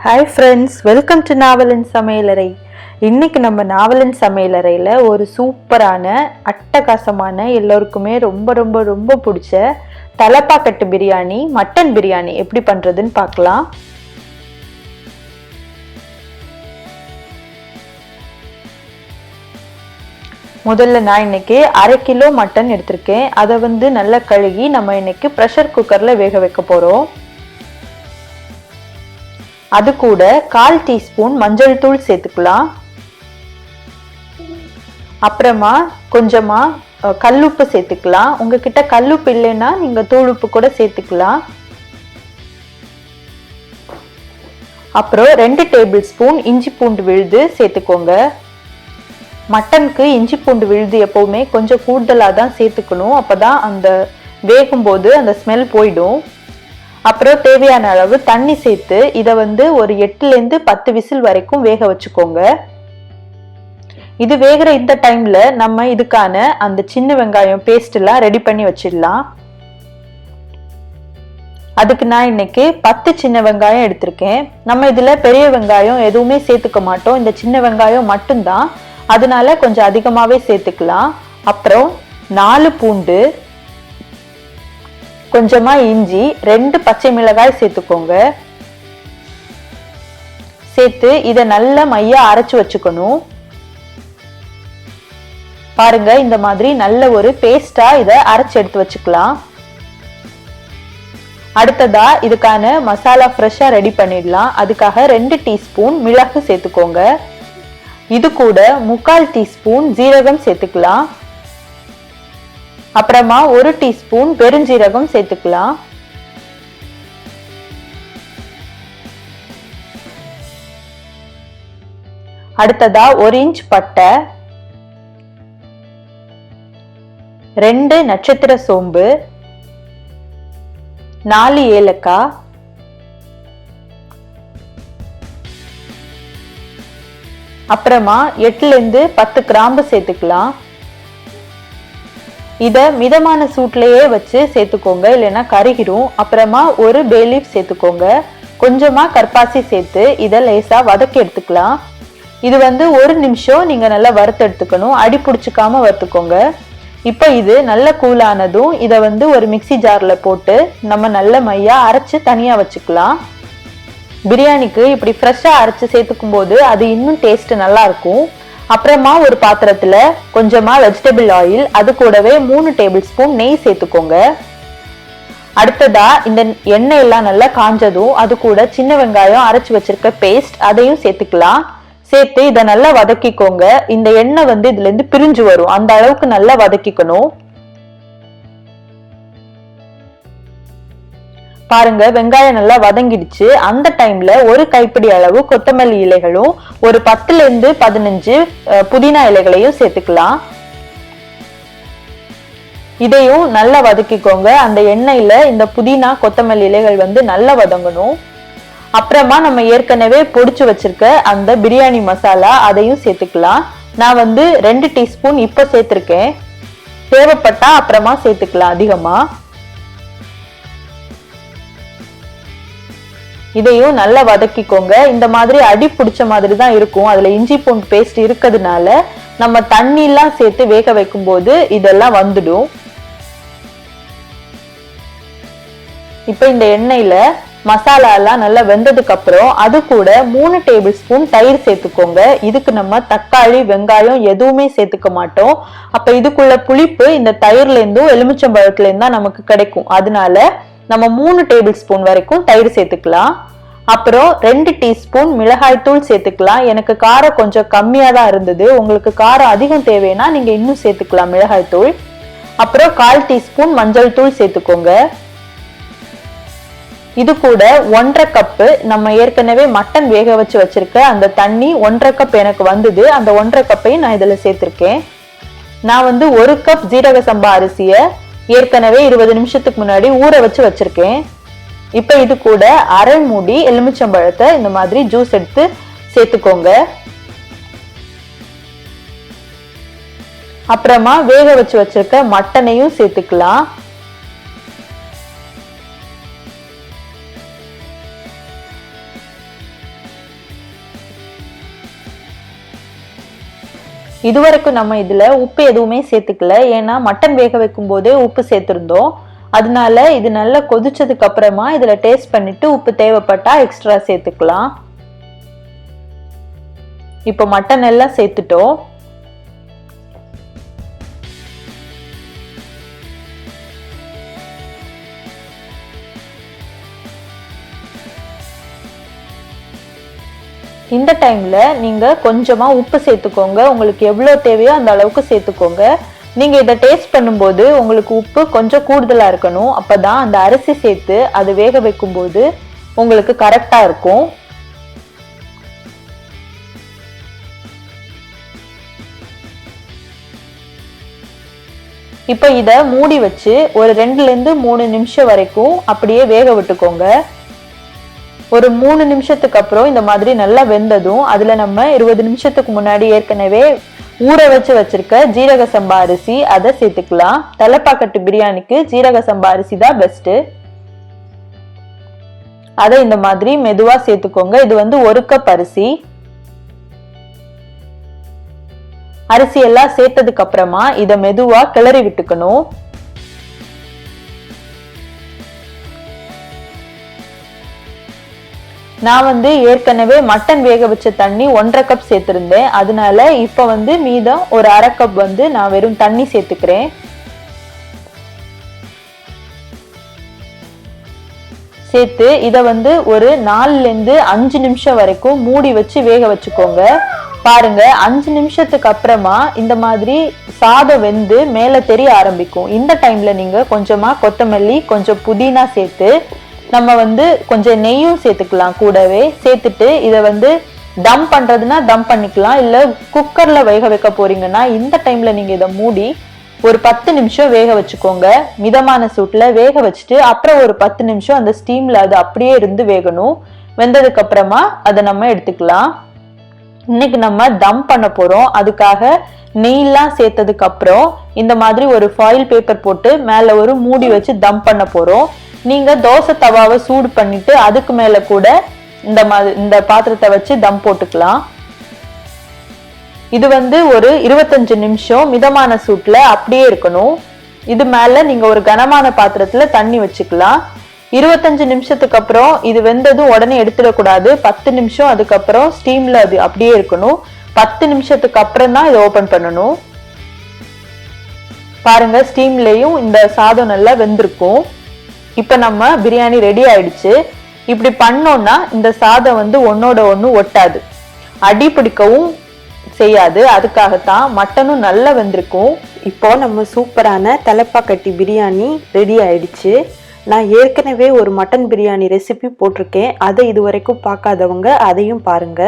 Hi friends, welcome to நாவலின் சமையலறை. இன்னைக்கு நம்ம நாவலின் சமையலறையில் ஒரு சூப்பரான அட்டகாசமான எல்லோருக்குமே ரொம்ப ரொம்ப ரொம்ப பிடிச்ச தலப்பாக்கட்டு பிரியாணி, மட்டன் பிரியாணி எப்படி பண்ணுறதுன்னு பார்க்கலாம். முதல்ல நான் இன்னைக்கு 1/2 கிலோ மட்டன் எடுத்திருக்கேன். அதை நல்லா கழுகி நம்ம இன்னைக்கு ப்ரெஷர் குக்கரில் வேக வைக்க போகிறோம். அது கூட 1/4 டீஸ்பூன் மஞ்சள் தூள் சேர்த்துக்கலாம். அப்புறமா கொஞ்சமா கல்லுப்பு சேர்த்துக்கலாம். உங்ககிட்ட கல்லுப்பு இல்லைன்னா நீங்க தூளுப்பு கூட சேர்த்துக்கலாம். அப்புறம் 2 டேபிள் ஸ்பூன் இஞ்சி பூண்டு விழுது சேர்த்துக்கோங்க. மட்டனுக்கு இஞ்சி பூண்டு விழுது எப்பவுமே கொஞ்சம் கூடுதலாக தான் சேர்த்துக்கணும். அப்பதான் அந்த வேகும்போது அந்த ஸ்மெல் போயிடும். அப்புறம் தேவையான அளவு தண்ணி சேர்த்து இதை ஒரு 8லேருந்து 10 விசில் வரைக்கும் வேக வச்சுக்கோங்க. இது வேகிற இந்த டைம்ல நம்ம இதுக்கான அந்த சின்ன வெங்காயம் பேஸ்ட் எல்லாம் ரெடி பண்ணி வச்சிடலாம். அதுக்கு நான் இன்னைக்கு 10 சின்ன வெங்காயம் எடுத்திருக்கேன். நம்ம இதுல பெரிய வெங்காயம் எதுவுமே சேர்த்துக்க மாட்டோம், இந்த சின்ன வெங்காயம் மட்டும்தான். அதனால கொஞ்சம் அதிகமாவே சேர்த்துக்கலாம். அப்புறம் 4 பூண்டு, கொஞ்சமா இஞ்சி, 2 பச்சை மிளகாய் சேர்த்துக்கோங்க. சேர்த்து இதை நல்லா மையா அரைச்சு வச்சுக்கணும். பாருங்க, இந்த மாதிரி நல்ல ஒரு பேஸ்டா இதை அரைச்சு எடுத்து வச்சுக்கலாம். அடுத்ததா இதுக்கான மசாலா ஃப்ரெஷ்ஷா ரெடி பண்ணிடலாம். அதுக்காக 2 டீஸ்பூன் மிளகு சேர்த்துக்கோங்க. இது கூட 3/4 டீஸ்பூன் ஜீரகம் சேர்த்துக்கலாம். அப்புறமா 1 டீஸ்பூன் பெருஞ்சீரகம் சேர்த்துக்கலாம். அடுத்ததா 1 இன்ச் பட்டை, 2 நட்சத்திர சோம்பு, 4 ஏலக்காய், அப்புறமா 8லேருந்து 10 கிராம்பு சேர்த்துக்கலாம். இதை மிதமான சூட்லயே வச்சு சேர்த்துக்கோங்க, இல்லைன்னா கருகிரும். அப்புறமா 1 பே லீஃப் சேர்த்துக்கோங்க. கொஞ்சமா கற்பாசி சேர்த்து இதை லேசா வதக்கி எடுத்துக்கலாம். இது 1 நிமிஷம் நீங்க நல்லா வறுத்து எடுத்துக்கணும், அடி பிடிச்சிக்காம வறுத்துக்கோங்க. இப்போ இது நல்ல கூலானதும் இதை ஒரு மிக்சி ஜார்ல போட்டு நம்ம நல்ல மையா அரைச்சு தனியா வச்சுக்கலாம். பிரியாணிக்கு இப்படி ஃப்ரெஷ்ஷா அரைச்சு சேர்த்துக்கும் போது அது இன்னும் டேஸ்ட் நல்லா இருக்கும். அப்புறமா ஒரு பாத்திரத்துல கொஞ்சமா வெஜிடபிள் ஆயில், அது கூடவே 3 டேபிள் ஸ்பூன் நெய் சேர்த்துக்கோங்க. அடுத்ததா இந்த எண்ணெய் எல்லாம் நல்லா காஞ்சதும் அது கூட சின்ன வெங்காயம் அரைச்சு வச்சிருக்க பேஸ்ட் அதையும் சேர்த்துக்கலாம். சேர்த்து இதை நல்லா வதக்கிக்கோங்க. இந்த எண்ணெய் இதுல இருந்து பிரிஞ்சு வரும், அந்த அளவுக்கு நல்லா வதக்கிக்கணும். பாருங்க, வெங்காயம் நல்லா வதங்கிடுச்சு. அந்த டைம்ல 1 கைப்பிடி அளவு கொத்தமல்லி இலைகளும், ஒரு 10லேருந்து 15 புதினா இலைகளையும் சேர்த்துக்கலாம். இதையும் நல்லா வதக்கிக்கோங்க. அந்த எண்ணெயில இந்த புதினா கொத்தமல்லி இலைகள் நல்லா வதங்கணும். அப்புறமா நம்ம ஏற்கனவே பொடிச்சு வச்சிருக்க அந்த பிரியாணி மசாலா அதையும் சேர்த்துக்கலாம். நான் 2 டீஸ்பூன் இப்ப சேர்த்திருக்கேன். தேவைப்பட்டா அப்புறமா சேர்த்துக்கலாம் அதிகமா. இதையும் நல்லா வதக்கிக்கோங்க. இந்த மாதிரி அடி பிடிச்ச மாதிரி தான் இருக்கும், அதுல இஞ்சி பூண்டு பேஸ்ட் இருக்கிறதுனால நம்ம தண்ணி எல்லாம் சேர்த்து வேக வைக்கும் போது இதெல்லாம் வந்துடும். இப்ப இந்த எண்ணெயில மசாலா எல்லாம் நல்லா வெந்ததுக்கு அப்புறம் அது கூட 3 டேபிள் ஸ்பூன் தயிர் சேர்த்துக்கோங்க. இதுக்கு நம்ம தக்காளி, வெங்காயம் எதுவுமே சேர்த்துக்க மாட்டோம். அப்ப இதுக்குள்ள புளிப்பு இந்த தயிர்ல இருந்தும் எலுமிச்சம்பழத்துல இருந்தா நமக்கு கிடைக்கும். அதனால நம்ம 3 டேபிள் ஸ்பூன் வரைக்கும் தயிர் சேர்த்துக்கலாம். அப்புறம் 2 டீஸ்பூன் மிளகாய் தூள் சேர்த்துக்கலாம். எனக்கு காரம் கொஞ்சம் கம்மியா தான் இருந்தது, உங்களுக்கு காரம் அதிகம் தேவைன்னா நீங்க இன்னும் சேர்த்துக்கலாம் மிளகாய் தூள். அப்புறம் 1/4 டீஸ்பூன் மஞ்சள் தூள் சேர்த்துக்கோங்க. இது கூட 1/2 கப்பு நம்ம ஏற்கனவே மட்டன் வேக வச்சு வச்சிருக்க அந்த தண்ணி 1/2 கப் எனக்கு வந்தது. அந்த 1/2 கப்பையும் நான் இதுல சேர்த்திருக்கேன். நான் 1 கப் ஜீரக சம்பா அரிசிய ஏற்கனவே 20 நிமிஷத்துக்கு முன்னாடி ஊற வச்சு வச்சிருக்கேன். இப்ப இது கூட 1/2 மூடி எலுமிச்சம்பழத்தை இந்த மாதிரி ஜூஸ் எடுத்து சேர்த்துக்கோங்க. அப்புறமா வேக வச்சு வச்சிருக்க மட்டனையும் சேர்த்துக்கலாம். இதுவரைக்கும் நம்ம இதுல உப்பு எதுவுமே சேர்த்துக்கல, ஏன்னா மட்டன் வேக வைக்கும் போதே உப்பு சேர்த்திருந்தோம். அதனால இது நல்லா கொதிச்சதுக்கு அப்புறமா இதுல டேஸ்ட் பண்ணிட்டு உப்பு தேவைப்பட்டா எக்ஸ்ட்ரா சேர்த்துக்கலாம். இப்போ மட்டன் எல்லாம் சேர்த்துட்டோம். இந்த டைம்ல நீங்க கொஞ்சமா உப்பு சேர்த்துக்கோங்க. உங்களுக்கு எவ்வளவு தேவையோ அந்த அளவுக்கு சேர்த்துக்கோங்க. நீங்க இதை டேஸ்ட் பண்ணும்போது உங்களுக்கு உப்பு கொஞ்சம் கூடுதலா இருக்கணும். அப்பதான் அந்த அரிசி சேர்த்து அது வேக வைக்கும் போது உங்களுக்கு கரெக்டா இருக்கும். இப்ப இத மூடி வச்சு ஒரு 2 ல இருந்து 3 நிமிஷம் வரைக்கும் அப்படியே வேக விட்டுக்கோங்க. ஒரு 3 நிமிஷத்துக்கு அப்புறம் இந்த மாதிரி நல்லா வெந்ததும் அதுல நம்ம 20 நிமிஷத்துக்கு முன்னாடி ஏற்கனவே ஊற வச்சிருக்க ஜீரக சம்பா அரிசி அதை சேர்த்துக்கலாம். தலப்பாக்கட்டு பிரியாணிக்கு ஜீரக சம்பா அரிசி தான் பெஸ்ட். அதை இந்த மாதிரி மெதுவா சேர்த்துக்கோங்க. இது வந்து 1 கப் அரிசி. அரிசி எல்லாம் சேர்த்ததுக்கு அப்புறமா இதை மெதுவா கிளறி விட்டுக்கணும். நான் வந்து ஏற்கனவே மட்டன் வேக வச்ச தண்ணி 1.5 கப் சேர்த்திருந்தேன். அதனால இப்ப வந்து மீதம் ஒரு 1/2 கப் வந்து நான் வெறும் தண்ணி சேர்த்துக்கிறேன். சேர்த்து இத வந்து ஒரு 4 ல இருந்து 5 நிமிஷம் வரைக்கும் மூடி வச்சு வேக வச்சுக்கோங்க. பாருங்க, 5 நிமிஷத்துக்கு அப்புறமா இந்த மாதிரி சாதம் வெந்து மேல தெரிய ஆரம்பிக்கும். இந்த டைம்ல நீங்க கொஞ்சமா கொத்தமல்லி, கொஞ்சம் புதினா சேர்த்து நம்ம வந்து கொஞ்சம் நெய்யும் சேர்த்துக்கலாம். கூடவே சேர்த்துட்டு இதை வந்து தம் பண்றதுன்னா தம் பண்ணிக்கலாம். இல்ல குக்கர்ல வேக வைக்க போறீங்கன்னா இந்த டைம்ல நீங்க இதை மூடி ஒரு 10 நிமிஷம் வேக வச்சுக்கோங்க. மிதமான சூட்ல வேக வச்சுட்டு அப்புறம் ஒரு 10 நிமிஷம் அந்த ஸ்டீம்ல அது அப்படியே இருந்து வேகணும். வெந்ததுக்கு அப்புறமா அதை நம்ம எடுத்துக்கலாம். இன்னைக்கு நம்ம தம் பண்ண போறோம். அதுக்காக நெய்லாம் சேர்த்ததுக்கு அப்புறம் இந்த மாதிரி ஒரு ஃபாயில் பேப்பர் போட்டு மேல ஒரு மூடி வச்சு தம் பண்ண போறோம். நீங்க தோசை தவாவை சூடு பண்ணிட்டு அதுக்கு மேல கூட இந்த பாத்திரத்தை வச்சு தம் போட்டுக்கலாம். இது வந்து ஒரு 25 நிமிஷம் மிதமான சூட்ல அப்படியே இருக்கணும். இது மேல நீங்க ஒரு கனமான பாத்திரத்துல தண்ணி வச்சுக்கலாம். 25 நிமிஷத்துக்கு அப்புறம் இது வெந்ததும் உடனே எடுத்துடக்கூடாது. 10 நிமிஷம் அதுக்கப்புறம் ஸ்டீம்ல அது அப்படியே இருக்கணும். 10 நிமிஷத்துக்கு அப்புறம் தான் இதை ஓபன் பண்ணணும். பாருங்க, ஸ்டீம்லயும் இந்த சாதம் நல்லா வெந்திருக்கும். இப்ப நம்ம பிரியாணி ரெடி ஆயிடுச்சு. இப்படி பண்ணோம்னா இந்த சாதம் வந்து ஒன்னோட ஒண்ணு ஒட்டாது, அடி பிடிக்கவும் செய்யாது. அதுக்காகத்தான் மட்டனும் நல்லா வெந்திருக்கும். இப்போ நம்ம சூப்பரான தலப்பாக்கட்டி பிரியாணி ரெடி ஆயிடுச்சு. நான் ஏற்கனவே ஒரு மட்டன் பிரியாணி ரெசிபி போட்டிருக்கேன். அதை இது வரைக்கும் பார்க்காதவங்க அதையும் பாருங்க.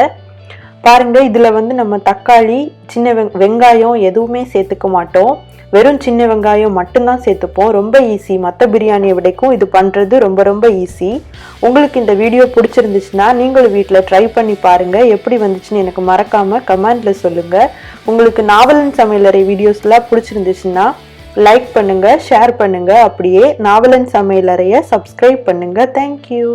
இதுல வந்து நம்ம தக்காளி, சின்ன வெங்காயம் எதுவுமே சேர்த்துக்க மாட்டோம். வெறும் சின்ன வெங்காயம் மட்டும்தான் சேர்த்துப்போம். ரொம்ப ஈஸி. மற்ற பிரியாணியை விடைக்கும் இது பண்ணுறது ரொம்ப ஈஸி. உங்களுக்கு இந்த வீடியோ பிடிச்சிருந்துச்சுன்னா நீங்களும் வீட்டில் ட்ரை பண்ணி பாருங்கள். எப்படி வந்துச்சுன்னு எனக்கு மறக்காமல் கமெண்டில் சொல்லுங்கள். உங்களுக்கு நாவலன் சமையலறை வீடியோஸ்லாம் பிடிச்சிருந்துச்சுன்னா லைக் பண்ணுங்கள், ஷேர் பண்ணுங்கள். அப்படியே நாவலன் சமையலறையை சப்ஸ்கிரைப் பண்ணுங்கள். தேங்க்யூ.